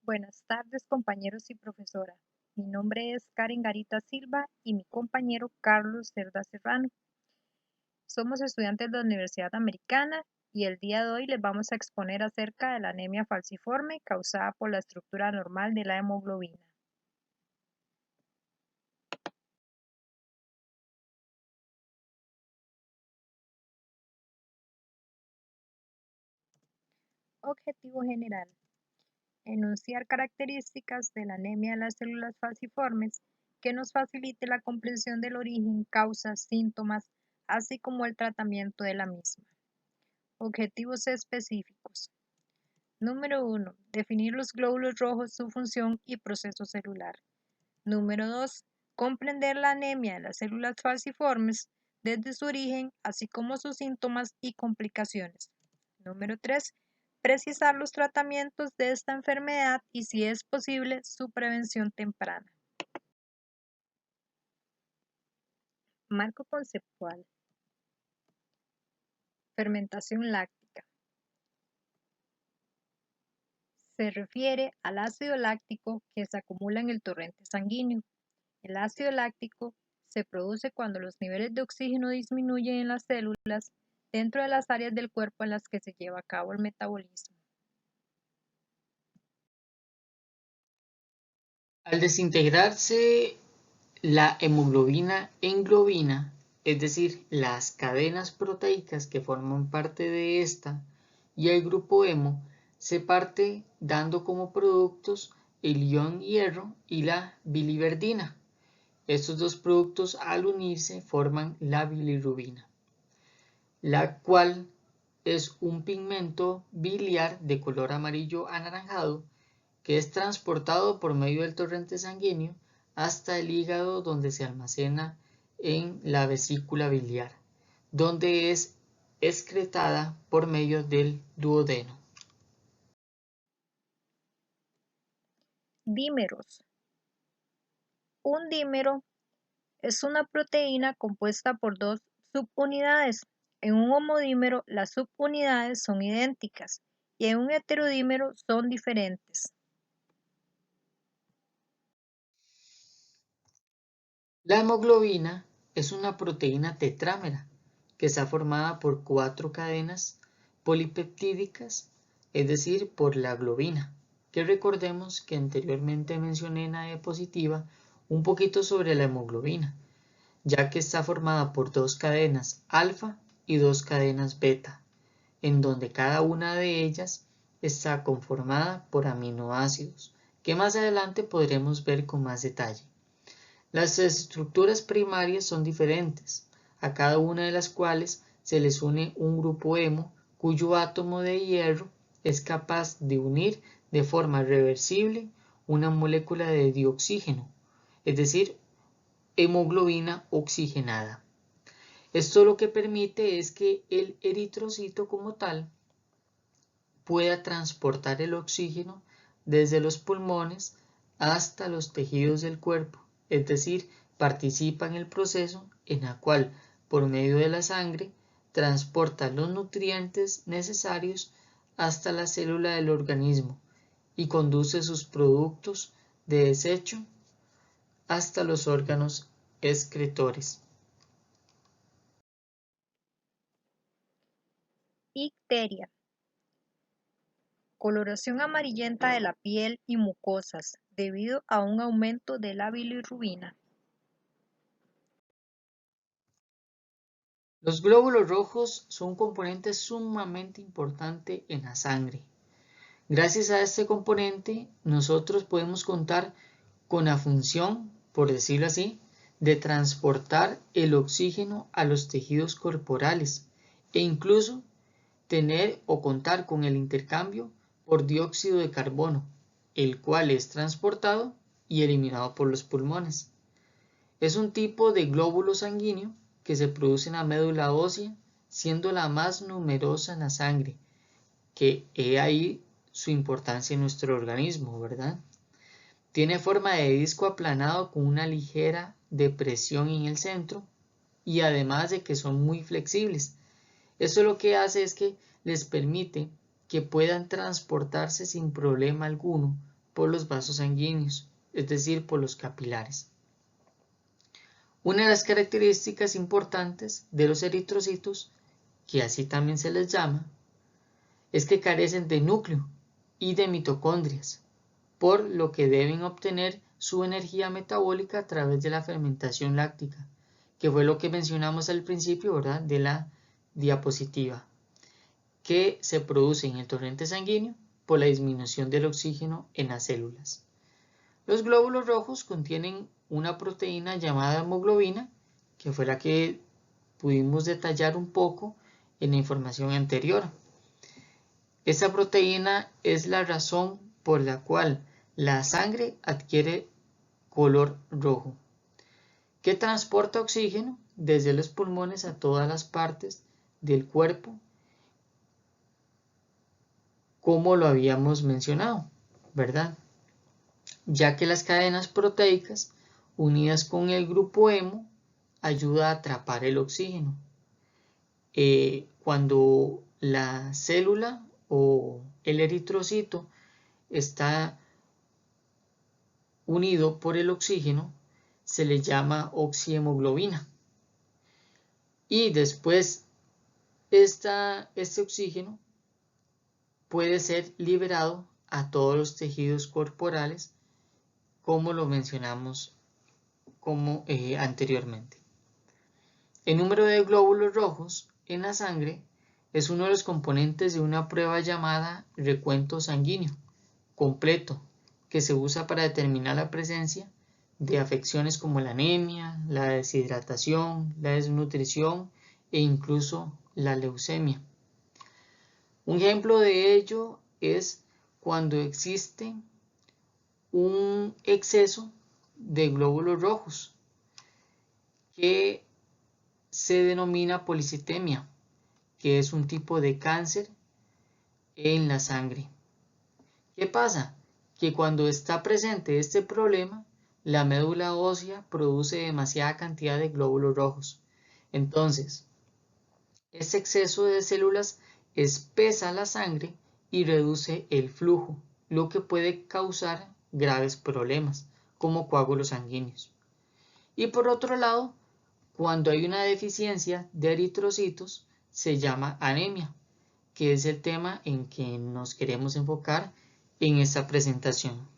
Buenas tardes, compañeros y profesora. Mi nombre es Karen Garita Silva y mi compañero Carlos Cerda Serrano. Somos estudiantes de la Universidad Americana y el día de hoy les vamos a exponer acerca de la anemia falciforme causada por la estructura anormal de la hemoglobina. Objetivo general: enunciar características de la anemia de las células falciformes que nos facilite la comprensión del origen, causas, síntomas, así como el tratamiento de la misma. Objetivos específicos. Número 1. Definir los glóbulos rojos, su función y proceso celular. Número 2. Comprender la anemia de las células falciformes desde su origen, así como sus síntomas y complicaciones. Número 3. Precisar los tratamientos de esta enfermedad y, si es posible, su prevención temprana. Marco conceptual. Fermentación láctica. Se refiere al ácido láctico que se acumula en el torrente sanguíneo. El ácido láctico se produce cuando los niveles de oxígeno disminuyen en las células dentro de las áreas del cuerpo en las que se lleva a cabo el metabolismo. Al desintegrarse la hemoglobina en globina, es decir, las cadenas proteicas que forman parte de esta y el grupo hemo, se parte dando como productos el ion hierro y la biliverdina. Estos dos productos al unirse forman la bilirrubina, la cual es un pigmento biliar de color amarillo anaranjado que es transportado por medio del torrente sanguíneo hasta el hígado, donde se almacena en la vesícula biliar, donde es excretada por medio del duodeno. Dímeros. Un dímero es una proteína compuesta por dos subunidades. En un homodímero las subunidades son idénticas y en un heterodímero son diferentes. La hemoglobina es una proteína tetrámera que está formada por 4 cadenas polipeptídicas, es decir, por la globina, que recordemos que anteriormente mencioné en la diapositiva un poquito sobre la hemoglobina, ya que está formada por 2 cadenas alfa y 2 cadenas beta, en donde cada una de ellas está conformada por aminoácidos, que más adelante podremos ver con más detalle. Las estructuras primarias son diferentes, a cada una de las cuales se les une un grupo hemo cuyo átomo de hierro es capaz de unir de forma reversible una molécula de dioxígeno, es decir, hemoglobina oxigenada. Esto lo que permite es que el eritrocito como tal pueda transportar el oxígeno desde los pulmones hasta los tejidos del cuerpo, es decir, participa en el proceso en el cual, por medio de la sangre, transporta los nutrientes necesarios hasta la célula del organismo y conduce sus productos de desecho hasta los órganos excretores. Icteria. Coloración amarillenta de la piel y mucosas debido a un aumento de la bilirrubina. Los glóbulos rojos son un componente sumamente importante en la sangre. Gracias a este componente, nosotros podemos contar con la función, por decirlo así, de transportar el oxígeno a los tejidos corporales e incluso tener o contar con el intercambio por dióxido de carbono, el cual es transportado y eliminado por los pulmones. Es un tipo de glóbulo sanguíneo que se produce en la médula ósea, siendo la más numerosa en la sangre, que he ahí su importancia en nuestro organismo, ¿verdad? Tiene forma de disco aplanado con una ligera depresión en el centro y además de que son muy flexibles. Esto lo que hace es que les permite que puedan transportarse sin problema alguno por los vasos sanguíneos, es decir, por los capilares. Una de las características importantes de los eritrocitos, que así también se les llama, es que carecen de núcleo y de mitocondrias, por lo que deben obtener su energía metabólica a través de la fermentación láctica, que fue lo que mencionamos al principio, ¿verdad?, de la diapositiva, que se produce en el torrente sanguíneo por la disminución del oxígeno en las células. Los glóbulos rojos contienen una proteína llamada hemoglobina, que fue la que pudimos detallar un poco en la información anterior. Esa proteína es la razón por la cual la sangre adquiere color rojo, que transporta oxígeno desde los pulmones a todas las partes del cuerpo, como lo habíamos mencionado, ¿verdad? Ya que las cadenas proteicas unidas con el grupo hemo ayuda a atrapar el oxígeno. Cuando la célula o el eritrocito está unido por el oxígeno, se le llama oxihemoglobina. Y después este oxígeno puede ser liberado a todos los tejidos corporales, como lo mencionamos anteriormente. El número de glóbulos rojos en la sangre es uno de los componentes de una prueba llamada recuento sanguíneo completo, que se usa para determinar la presencia de afecciones como la anemia, la deshidratación, la desnutrición e incluso la leucemia. Un ejemplo de ello es cuando existe un exceso de glóbulos rojos, que se denomina policitemia, que es un tipo de cáncer en la sangre. ¿Qué pasa? Que cuando está presente este problema, la médula ósea produce demasiada cantidad de glóbulos rojos. Entonces, ese exceso de células espesa la sangre y reduce el flujo, lo que puede causar graves problemas, como coágulos sanguíneos. Y por otro lado, cuando hay una deficiencia de eritrocitos, se llama anemia, que es el tema en que nos queremos enfocar en esta presentación.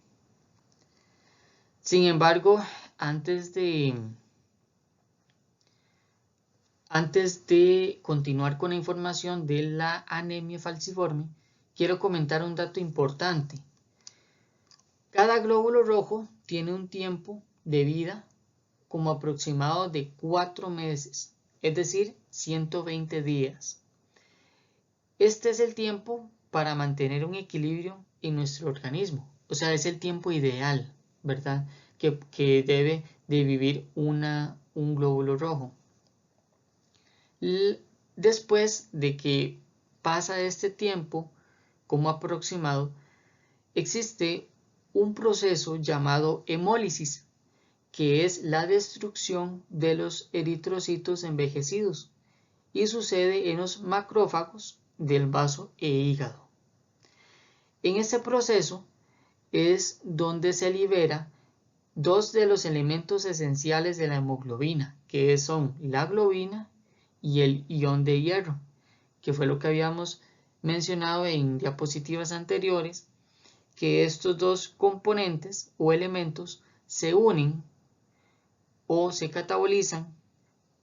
Sin embargo, antes de continuar con la información de la anemia falciforme, quiero comentar un dato importante. Cada glóbulo rojo tiene un tiempo de vida como aproximado de 4 meses, es decir, 120 días. Este es el tiempo para mantener un equilibrio en nuestro organismo, o sea, es el tiempo ideal, ¿verdad?, que debe de vivir un glóbulo rojo. Después de que pasa este tiempo como aproximado, existe un proceso llamado hemólisis, que es la destrucción de los eritrocitos envejecidos, y sucede en los macrófagos del vaso e hígado. En este proceso es donde se libera dos de los elementos esenciales de la hemoglobina, que son la globina y el ion de hierro, que fue lo que habíamos mencionado en diapositivas anteriores, que estos dos componentes o elementos se unen o se catabolizan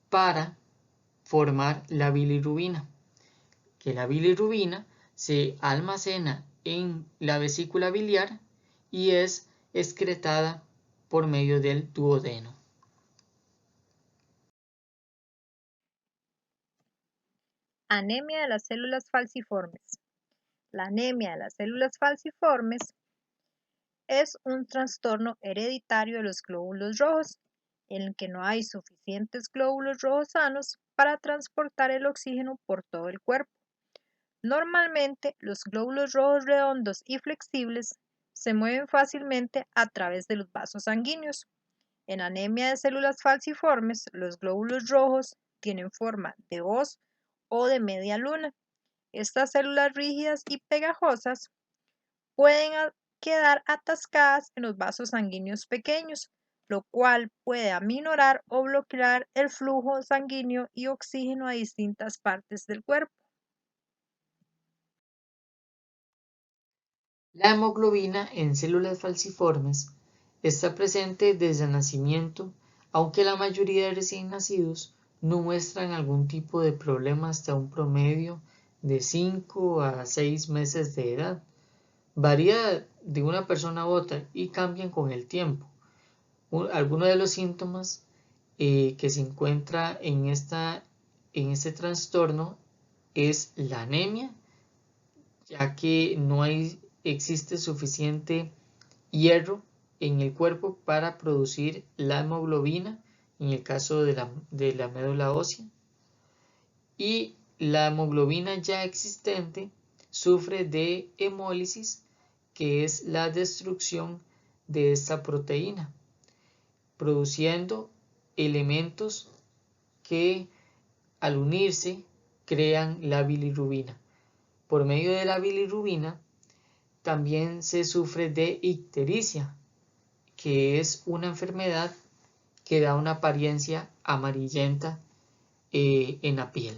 para formar la bilirrubina, que la bilirrubina se almacena en la vesícula biliar y es excretada por medio del duodeno. Anemia de las células falciformes. La anemia de las células falciformes es un trastorno hereditario de los glóbulos rojos, en el que no hay suficientes glóbulos rojos sanos para transportar el oxígeno por todo el cuerpo. Normalmente, los glóbulos rojos redondos y flexibles se mueven fácilmente a través de los vasos sanguíneos. En anemia de células falciformes, los glóbulos rojos tienen forma de hoz o de media luna. Estas células rígidas y pegajosas pueden quedar atascadas en los vasos sanguíneos pequeños, lo cual puede aminorar o bloquear el flujo sanguíneo y oxígeno a distintas partes del cuerpo. La hemoglobina en células falciformes está presente desde el nacimiento, aunque la mayoría de recién nacidos no muestran algún tipo de problema hasta un promedio de 5 a 6 meses de edad. Varía de una persona a otra y cambian con el tiempo. Algunos de los síntomas que se encuentra en este trastorno es la anemia, ya que no existe suficiente hierro en el cuerpo para producir la hemoglobina, en el caso de la médula ósea, y la hemoglobina ya existente sufre de hemólisis, que es la destrucción de esta proteína, produciendo elementos que al unirse crean la bilirrubina. Por medio de la bilirrubina también se sufre de ictericia, que es una enfermedad que da una apariencia amarillenta en la piel.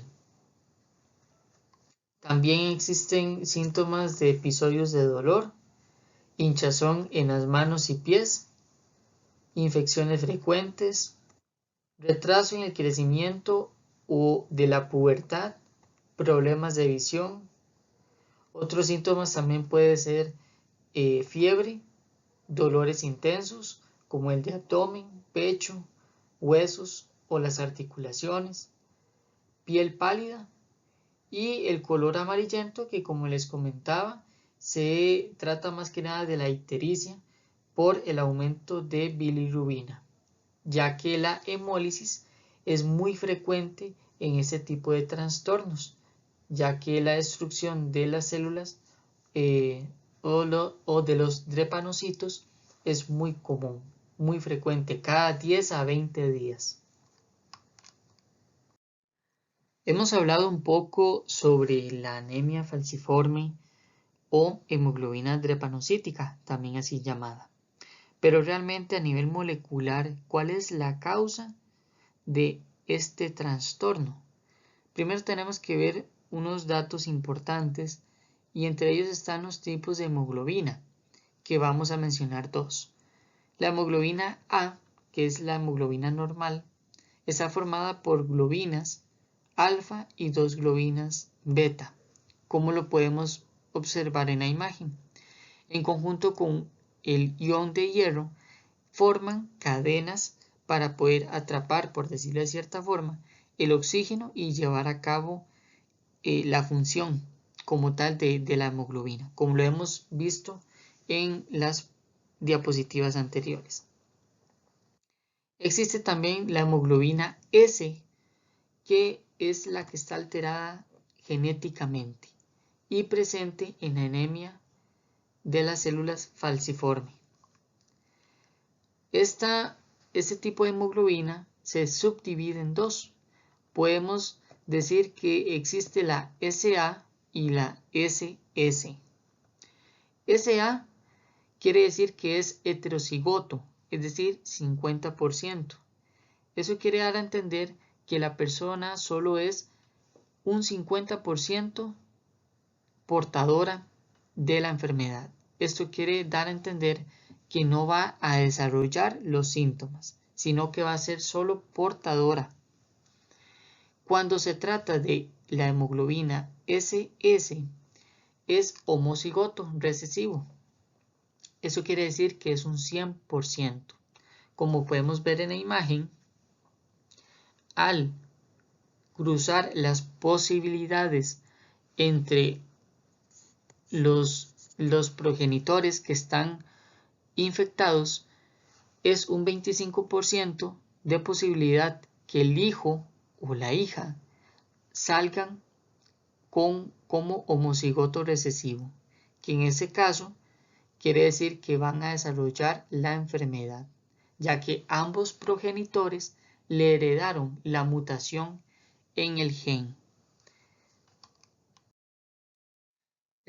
También existen síntomas de episodios de dolor, hinchazón en las manos y pies, infecciones frecuentes, retraso en el crecimiento o de la pubertad, problemas de visión. Otros síntomas también puede ser fiebre, dolores intensos como el de abdomen, pecho, huesos o las articulaciones, piel pálida y el color amarillento, que como les comentaba se trata más que nada de la ictericia por el aumento de bilirrubina, ya que la hemólisis es muy frecuente en este tipo de trastornos, ya que la destrucción de las células o de los drepanocitos es muy común, muy frecuente, cada 10 a 20 días. Hemos hablado un poco sobre la anemia falciforme o hemoglobina drepanocítica, también así llamada. Pero realmente a nivel molecular, ¿cuál es la causa de este trastorno? Primero tenemos que ver unos datos importantes y entre ellos están los tipos de hemoglobina, que vamos a mencionar dos. La hemoglobina A, que es la hemoglobina normal, está formada por globinas alfa y dos globinas beta, como lo podemos observar en la imagen. En conjunto con el ion de hierro, forman cadenas para poder atrapar, por decirlo de cierta forma, el oxígeno y llevar a cabo la función como tal de la hemoglobina, como lo hemos visto en las diapositivas anteriores. Existe también la hemoglobina S, que es la que está alterada genéticamente y presente en la anemia de las células falciforme. Este tipo de hemoglobina se subdivide en dos. Podemos decir que existe la SA y la SS. SA quiere decir que es heterocigoto, es decir, 50%. Eso quiere dar a entender que la persona solo es un 50% portadora de la enfermedad. Esto quiere dar a entender que no va a desarrollar los síntomas, sino que va a ser solo portadora. Cuando se trata de la hemoglobina SS, es homocigoto recesivo. Eso quiere decir que es un 100%. Como podemos ver en la imagen, al cruzar las posibilidades entre los progenitores que están infectados, es un 25% de posibilidad que el hijo o la hija salgan como homocigoto recesivo, que en ese caso quiere decir que van a desarrollar la enfermedad, ya que ambos progenitores le heredaron la mutación en el gen.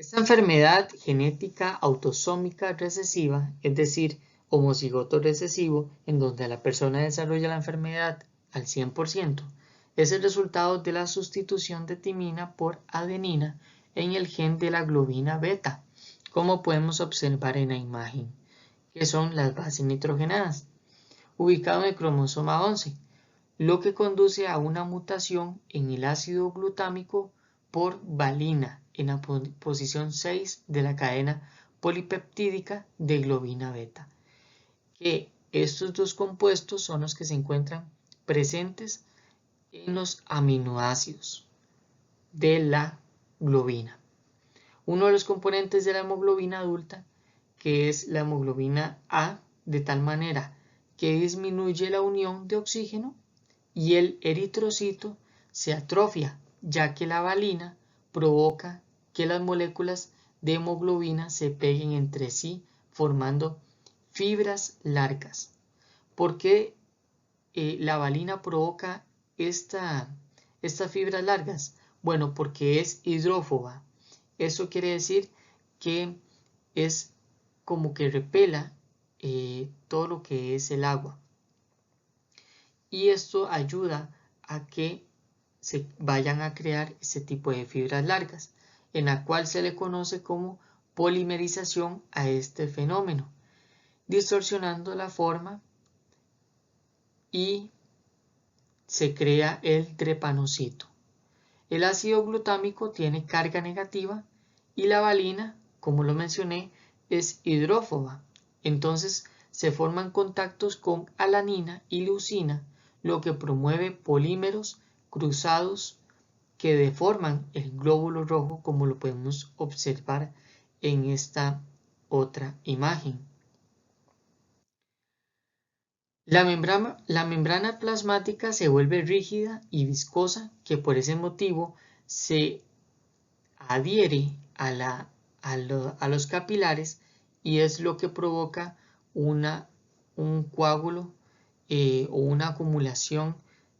Esta enfermedad genética autosómica recesiva, es decir, homocigoto recesivo, en donde la persona desarrolla la enfermedad al 100%, es el resultado de la sustitución de timina por adenina en el gen de la globina beta, como podemos observar en la imagen, que son las bases nitrogenadas, ubicado en el cromosoma 11, lo que conduce a una mutación en el ácido glutámico por valina en la posición 6 de la cadena polipeptídica de globina beta, que estos dos compuestos son los que se encuentran presentes en los aminoácidos de la globina. Uno de los componentes de la hemoglobina adulta, que es la hemoglobina A, de tal manera que disminuye la unión de oxígeno y el eritrocito se atrofia, ya que la valina provoca que las moléculas de hemoglobina se peguen entre sí formando fibras largas. ¿Por qué la valina provoca estas fibras largas? Bueno, porque es hidrófoba. Eso quiere decir que es como que repela todo lo que es el agua. Y esto ayuda a que se vayan a crear ese tipo de fibras largas, en la cual se le conoce como polimerización a este fenómeno, distorsionando la forma y se crea el trepanocito. El ácido glutámico tiene carga negativa y la valina, como lo mencioné, es hidrófoba. Entonces se forman contactos con alanina y leucina, lo que promueve polímeros cruzados que deforman el glóbulo rojo, como lo podemos observar en esta otra imagen. La membrana plasmática se vuelve rígida y viscosa, que por ese motivo se adhiere a los capilares y es lo que provoca un coágulo o una acumulación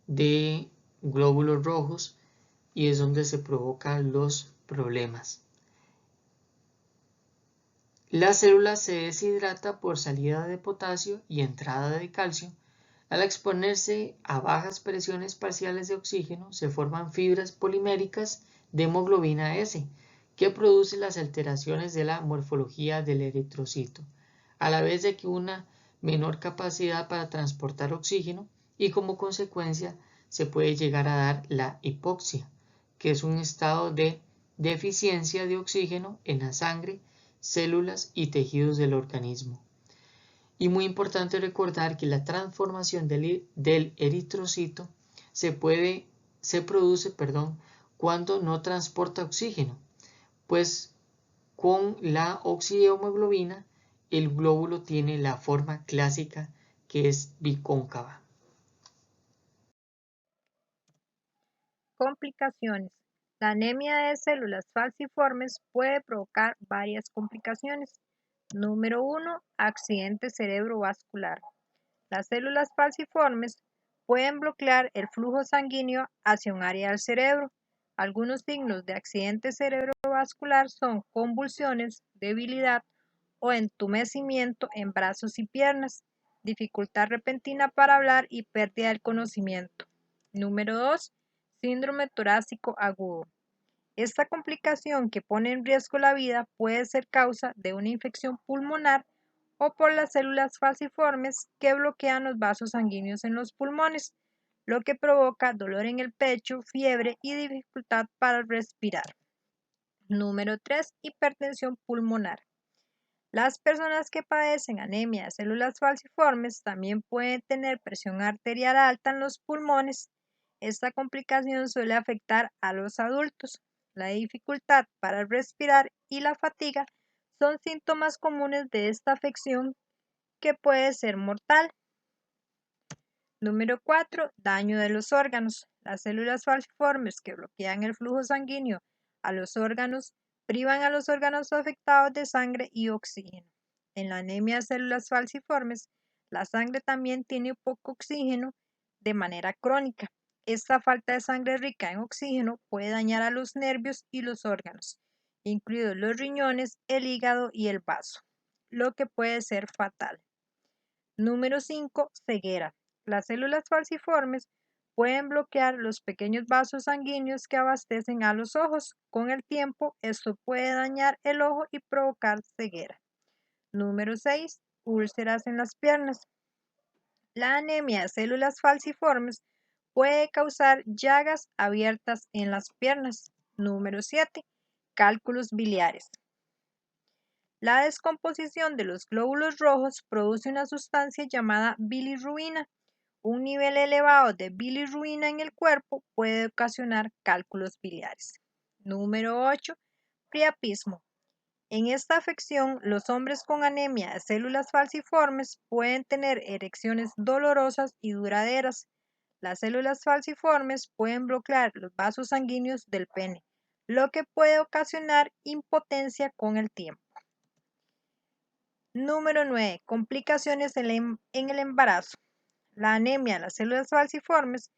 de glóbulos rojos y es donde se provocan los problemas. La célula se deshidrata por salida de potasio y entrada de calcio. Al exponerse a bajas presiones parciales de oxígeno, se forman fibras poliméricas de hemoglobina S, que produce las alteraciones de la morfología del eritrocito, a la vez de que una menor capacidad para transportar oxígeno y como consecuencia se puede llegar a dar la hipoxia, que es un estado de deficiencia de oxígeno en la sangre, células y tejidos del organismo. Y muy importante recordar que la transformación del eritrocito se produce cuando no transporta oxígeno, pues con la oxihemoglobina el glóbulo tiene la forma clásica que es bicóncava. Complicaciones. La anemia de células falciformes puede provocar varias complicaciones. Número 1. Accidente cerebrovascular. Las células falciformes pueden bloquear el flujo sanguíneo hacia un área del cerebro. Algunos signos de accidente cerebrovascular son convulsiones, debilidad o entumecimiento en brazos y piernas, dificultad repentina para hablar y pérdida del conocimiento. Número 2. Síndrome torácico agudo. Esta complicación que pone en riesgo la vida puede ser causa de una infección pulmonar o por las células falciformes que bloquean los vasos sanguíneos en los pulmones, lo que provoca dolor en el pecho, fiebre y dificultad para respirar. Número 3. Hipertensión pulmonar. Las personas que padecen anemia de células falciformes también pueden tener presión arterial alta en los pulmones. Esta complicación suele afectar a los adultos. La dificultad para respirar y la fatiga son síntomas comunes de esta afección que puede ser mortal. Número 4. Daño de los órganos. Las células falciformes que bloquean el flujo sanguíneo a los órganos privan a los órganos afectados de sangre y oxígeno. En la anemia de células falciformes, la sangre también tiene poco oxígeno de manera crónica. Esta falta de sangre rica en oxígeno puede dañar a los nervios y los órganos incluidos los riñones, el hígado y el vaso, lo que puede ser fatal. Número 5. Ceguera. Las células falciformes pueden bloquear los pequeños vasos sanguíneos que abastecen a los ojos. Con el tiempo, esto puede dañar el ojo y provocar ceguera. Número 6. Úlceras en las piernas. La anemia de células falciformes puede causar llagas abiertas en las piernas. Número 7. Cálculos biliares. La descomposición de los glóbulos rojos produce una sustancia llamada bilirrubina. Un nivel elevado de bilirrubina en el cuerpo puede ocasionar cálculos biliares. Número 8. Priapismo. En esta afección, los hombres con anemia de células falciformes pueden tener erecciones dolorosas y duraderas. Las células falciformes pueden bloquear los vasos sanguíneos del pene, lo que puede ocasionar impotencia con el tiempo. Número 9. Complicaciones en el embarazo. La anemia de las células falciformes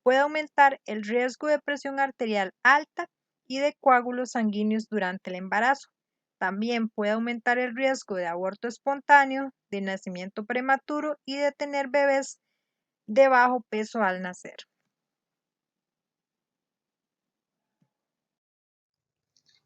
puede aumentar el riesgo de presión arterial alta y de coágulos sanguíneos durante el embarazo. También puede aumentar el riesgo de aborto espontáneo, de nacimiento prematuro y de tener bebés de bajo peso al nacer.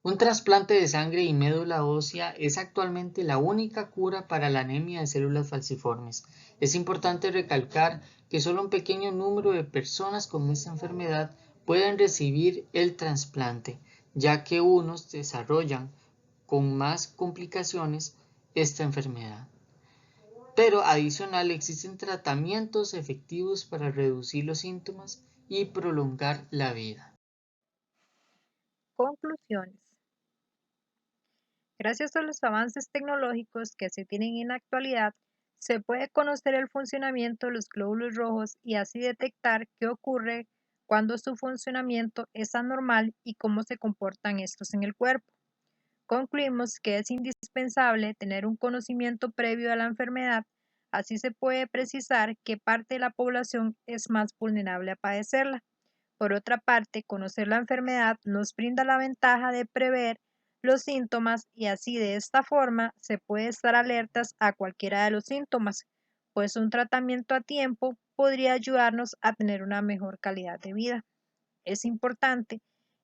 Un trasplante de sangre y médula ósea es actualmente la única cura para la anemia de células falciformes. Es importante recalcar que solo un pequeño número de personas con esta enfermedad pueden recibir el trasplante, ya que unos desarrollan con más complicaciones esta enfermedad. Pero adicional existen tratamientos efectivos para reducir los síntomas y prolongar la vida. Conclusiones. Gracias a los avances tecnológicos que se tienen en la actualidad, se puede conocer el funcionamiento de los glóbulos rojos y así detectar qué ocurre cuando su funcionamiento es anormal y cómo se comportan estos en el cuerpo. Concluimos que es indispensable tener un conocimiento previo a la enfermedad, así se puede precisar qué parte de la población es más vulnerable a padecerla. Por otra parte, conocer la enfermedad nos brinda la ventaja de prever los síntomas y así de esta forma se puede estar alertas a cualquiera de los síntomas, pues un tratamiento a tiempo podría ayudarnos a tener una mejor calidad de vida. Es importante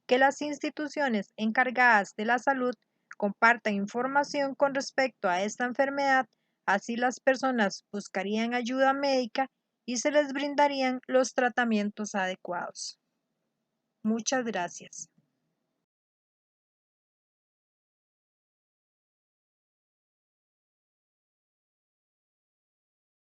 que las instituciones encargadas de la salud compartan información con respecto a esta enfermedad, así las personas buscarían ayuda médica y se les brindarían los tratamientos adecuados. Muchas gracias.